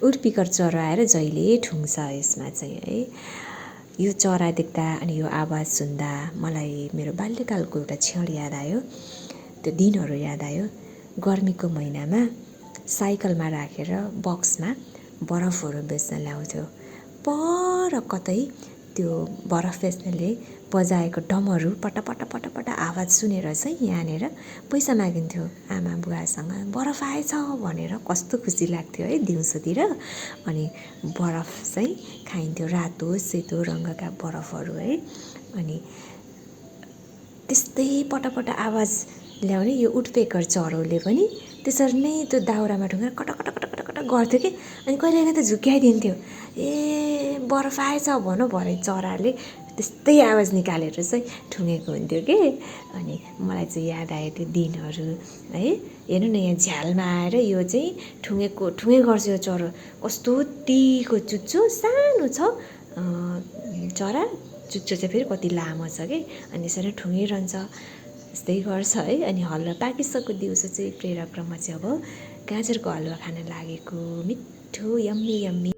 उडपिकर चरा आएर जहिले ठुङ्छ यसमा चाहिँ है। यो चरा देख्दा अनि यो आवाज सुन्दा मलाई मेरो बाल्यकालको एउटा क्षण याद आयो। त्यो दिनहरू याद आयो। गर्मीको महिनामा साइकलमा राखेर बक्समा बरफहरू बेच्न ल्याउँथ्यो। पर कतै त्यो बरफ बेच्नेले बजाएको डमरू पटपट आवाज सुनेर चाहिँ यहाँनिर पैसा मागिन्थ्यो आमा बुवासँग। बरफ आएछ भनेर कस्तो खुसी लाग्थ्यो है दिउँसोतिर। अनि बरफ चाहिँ खाइन्थ्यो, रातो सेतो रङका बरफहरू है। अनि त्यस्तै पटपट आवाज ल्याउने यो उडपेकर चरोले पनि त्यसरी नै त्यो दाउरामा ढुङ्गेर कटकट गर्थ्यो कि। अनि कहिलेकाहीँ त झुक्क्याइदिन्थ्यो, ए बरफ आएछ भन भरे चराले त्यस्तै आवाज निकालेर चाहिँ ठुँगेको हुन्थ्यो कि। अनि मलाई चाहिँ याद आयो त्यो दिनहरू है। हेर्नु न यहाँ झ्यालमा आएर यो चाहिँ ठुँगे गर्छ यो चरो। कस्तो टिको चुच्चो सानो छ चरा, चुच्चो चाहिँ फेरि कति लामो छ कि। अनि यसरी ठुँगिरहन्छ, यस्तै गर्छ है। अनि हलुवा पाकिसक्यो दिउँसो चाहिँ प्रेरक र म चाहिँ अब गाजरको हलुवा खान लागेको। मिठो यम्मी यम्मी।